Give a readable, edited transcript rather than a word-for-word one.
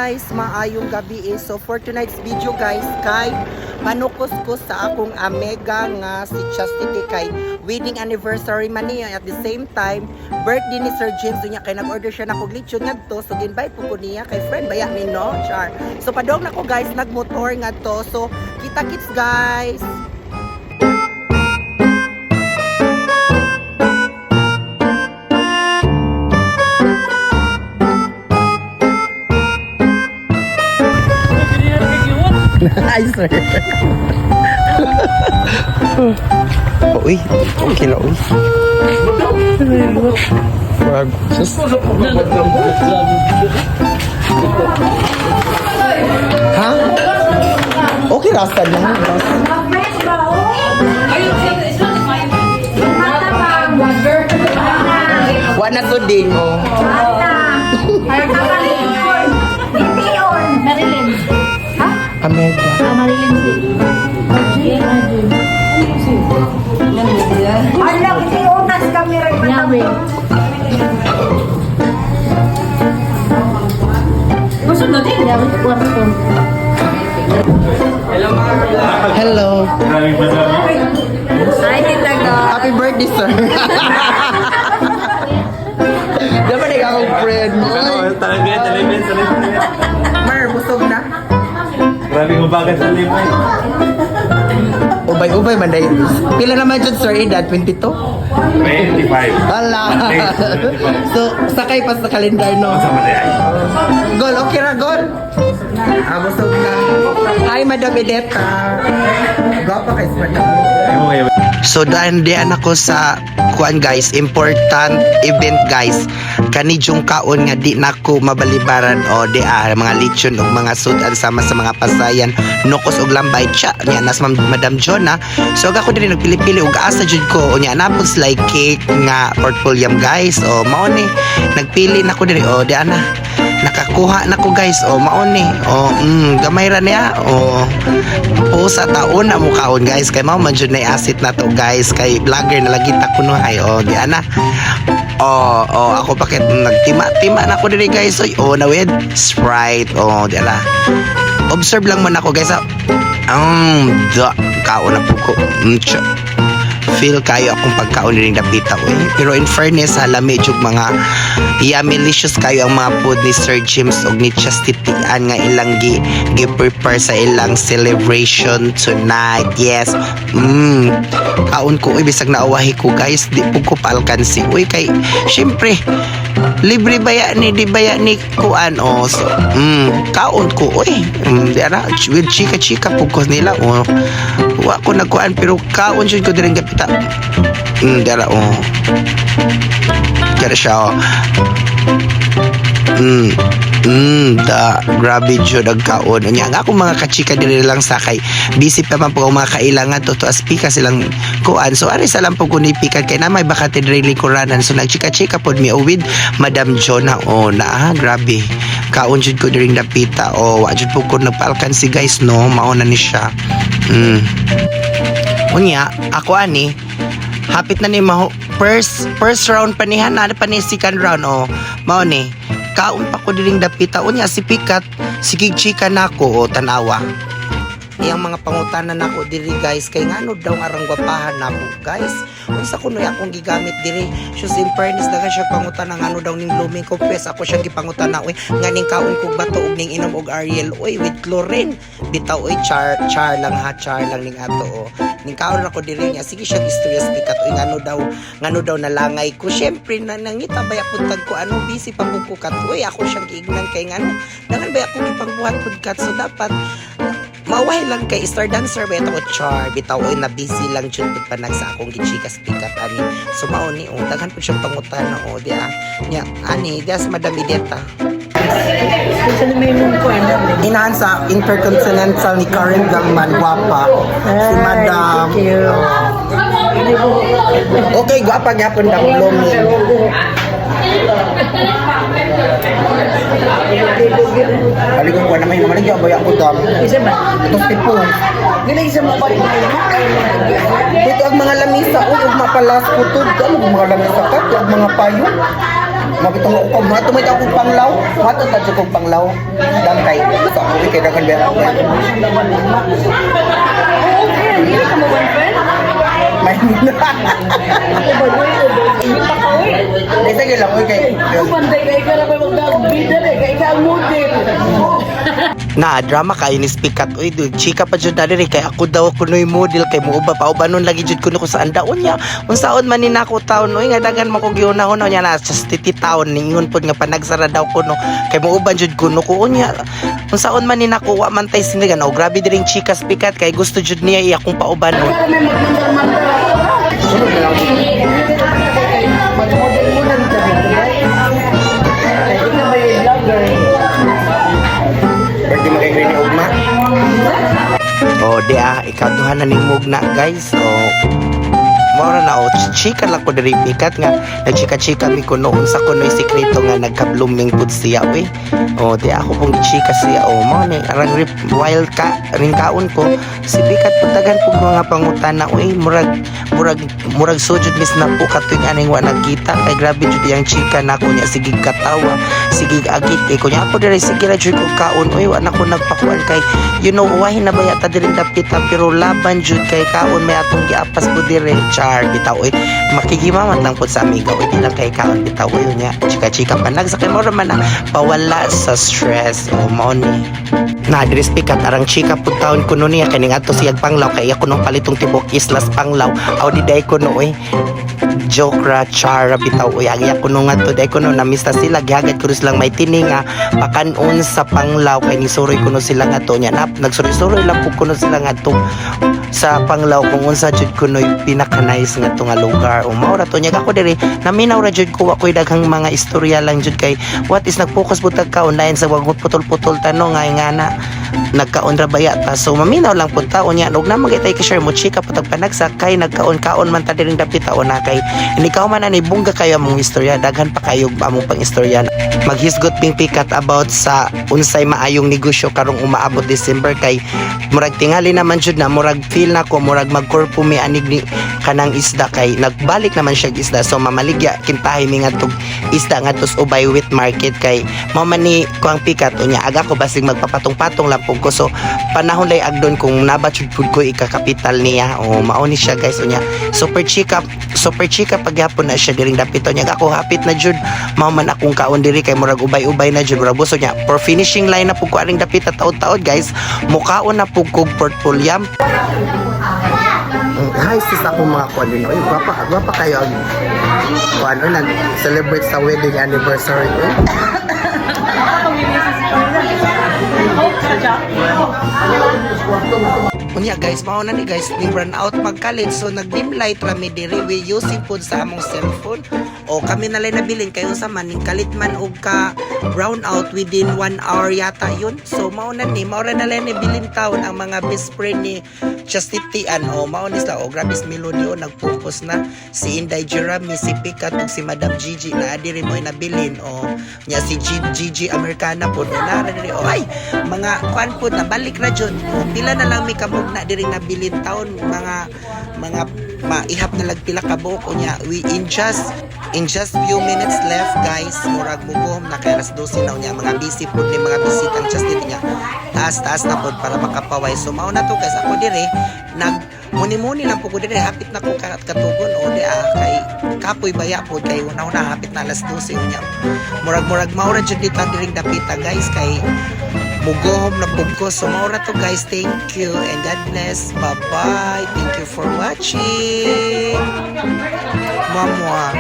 guys, maayong gabi eh. So for tonight's video guys, kay manukos ko sa akong amega nga si Chastity kay wedding anniversary man niya. At the same time, birthday ni Sir James niya kay nag-order siya na kog lechon ngadto. So ginbite po ko niya kay friend baya mi no, char. So padong nako guys, nagmotor ngadto. So kita-kits guys. Ay, sir. Uy, okay na, uy. Wag. Ha? Okay, rasta lang. Wana to din, oh. Marilyn. Amega. Marilyn Alam, hindi unas kami rin Yahweh. Gusto natin, Yahweh. Hello. Ay, titago. Happy birthday, sir. Dapat ikaw akong friend. Talibin. Mar, busog na. Grabe mo bagay sa limay. Ubay-ubay man dahil. Pila naman dyan, sir, edad? 22? 25. Hala. So, sakay pa sa kalendar, no? Sama na yan. Gol, okay ra, gol. Busog na. Hi, Madam Edeta. Gwapa kay Madam. So dahil diyan ako sa kuan guys, important event guys. Kani jung kaon nga di nako mabalibaran o di mga lechon og mga sudan sama sa mga pasayan, nukos og lambay cha nya nas Madam Jonna. So ako diri nagpili-pili og asa jud ko nya napon slide cake nga portfolio guys. O mao ni nagpili nako diri o di ana. Nakakuha na ko guys, o maon ni gamay ra niya o sa taon na mukaon guys kay mao man jud na asset na to guys kay vlogger na lagi ta kuno ay di ana ako pakit nagtima-tima na ko diri guys na with Sprite di ana observe lang man ako guys kaon na po ko feel kayo akong pagkaon rin dapita ko pero in fairness lami jug mga yummy-licious kayo ang mga food ni Sir James og ni Chastity-an nga ilang gi-prepare sa ilang celebration tonight. Yes. Kaon ko bisag naawahi ko guys di po ko paalkansi kay syempre libre baya ni di baya ni kuan so kaon ko dara with chika po ko nila wa ko nagkuan pero kaon jud ko diri gapita dara kaya siya grabe jud ang kaon nya nga akong mga kachika diri lang sakay busy pa man po ang mga kailangan to as pika silang kuan so ari sa lang po kunipikan kay na may baka diri lingkuranan so nagchika-chika pod mi with Madam Jonna grabe kaon jud ko diri dapita wa jud po ko nagpaalkan si guys no mao na ni siya unya ako ani hapit na ni first round pa nihan na pa ni second round mao ni kaon pa ko diring dapita unya si pikat sigig chika nako tanawa iyang mga pangutanan nako diri guys kay ngano daw arang gwapahan nako guys unsa kuno akong gigamit diri so in fairness daga siya pangutana ngano daw ning blooming confess ako siya gipangutana nganing kaon kog bato og ning inom og Ariel with chlorine bitaw char lang ning ato ning kaon ako diri niya sige siya istorya pikat ngano daw nalangay ko syempre na nangita baya puntag ko busy pa ko kat ako siyang giignan kay ngano dangan baya ko gipangbuhat pud kat so dapat mawahay lang kay star dancer ba ito char bitaw na busy lang jud panag sa akong gichikas pikat ani so mao ni daghan pud siyang pangutana dia nya ani das Madam Edeta inahan sa Intercontinental ni Karen Gangman gwapa si Madam okay gwapa gyapon dang blooming Balikan ko naman yung mga nagyan, bayan ko dam. Isa ba? Itong tipo. Gila isa mo pa rin. Ito ang mga lamisa, ang mapalas ko to. Ang mga lamisa ka, ang mga payo. Mabitong ko mga tumay akong panglaw. Mga tatad sa kong panglaw. Dam kay gusto ako kay dagan ba ako. Hindi ka mo boyfriend? May sige lang okay. Kumanday ka ikaw na may magdagbidan eh. Kaya ikaw ang model. Na drama kay ni Pikat oy dude chika pa jud dali kay ako daw kunoy model kay muuba pa ubanon lagi jud kuno ko sa andaon niya unsaon man ni nako taon oy nga dagan mo ko giunahon niya na just 30 taon ningon pod nga panagsara daw kuno kay muuban jud kuno ko unya unsaon man ni nako wa man tay sinigan oh grabe diring chika Pikat kay gusto jud niya iya kong paubanon Kaya may magmandar-mandar. sunod na lang Mag-model mo na dito. Kaya ikaw ba yung vlogger? pwede magay ni ugma oh di ikaw duha na ning mugna guys oh Mora na chika lang ko diri Pikat nga nagchika-chika mi ko noon sa kunoy sikreto nga nagka-blooming pud siya we. O di ako pong chika siya o mo ni arang wild ka ring kaon ko si Pikat putagan pug mga pangutana we murag sujud mis na po katuig aning wa nagkita kay grabe jud yang chika nako niya sige katawa sige agit kay kunya ako diri sige ra jud ko kaon we wa na ko nagpakuan kay you know why na baya ta diri dapita pero laban jud kay kaon may atong giapas pud diri char bitaw oy makigimaman lang po sa amiga oy di lang kay kaon bitaw oy nya chika-chika panag sa kay mo man na pawala sa stress o mo ni na diri Pikat arang chika pud taon kuno niya kaning adto siyag panglaw kay ako nung palitong tibok islas panglaw aw di day kuno oy joke ra chara bitaw oy agya kuno nga to day kuno na mista sila gihagad kuno silang may tininga pakanon sa panglaw kay ni suroy kuno sila nga to nya nagsuri-suroy lang pud kuno sila nga to sa panglaw kung unsa jud kunoy pinaka-nice nga to nga lugar o mao ra to nya ako diri naminaw ra jud ko ako'y daghang mga istorya lang jud kay what is nag-focus butag ka online sa wag putol-putol tanong nga na nagkaon ra baya ta so maminaw lang pud taon nya ug na magitay ka share mo chika putag panagsa kay nagkaon-kaon man ta diring dapit taon na kay hindi ka man ani bungga kayo among istorya daghan pa kayo among pang istorya maghisgot ping Pikat about sa unsay maayong negosyo karong umaabot December kay murag tingali naman jud na murag feel na ko murag magkorpo mi anig ni kanang isda kay nagbalik naman siya isda so mamaligya kintahi mi ngadtog isda ngadtos ubay wheat market kay mao man ni ko ang Pikat unya aga ko basig magpapatong-patong lang pug ko so panahon lay agdon kung nabachud pud ko ikakapital niya o mao ni siya guys unya super chika pagyapon na siya diring dapito nya ako hapit na jud mao man akong kaon diri kay murag ubay-ubay na jud murag buso nya for finishing line na pug ko aring dapit taod-taod guys mukaon na pug kog portfolio hi sis ako mga kuan din oy gwapa kayo ang kuan o nag-celebrate sa wedding anniversary ko unya guys mao na ni guys ning brand out pagkalit so nag-dim light rami diri we using pod sa among cellphone o kami na lang nabilin kayo sa man ning kalit man og ka brown out within 1 hour yata yun so mao na ni mao ra na lang nabilin taon ang mga best friend ni Chastity o mao ni sa o grabe melody o nagfocus na si Inday Jeremy si Pikat ug si Madam Gigi na diri mo nabilin o nya si Gigi Americana pod na diri o ay mga kwan pod na balik ra jud o pila na lang mi kamog na diri nabilin taon mga maihap na lagpila ka buok unya we in just few minutes left guys murag mugom na kay alas 12 na unya mga busy pod ni mga bisitang Chastity niya taas na pod para makapaway so mao na to guys ako dire nag muni-muni lang po ko dire hapit na ko katugon o di kay kapoy baya po kay una hapit na alas 12 unya murag maura jud dito diring dapita guys kay mugohom na pugko so maura to guys thank you and God bless bye bye thank you for watching mamwa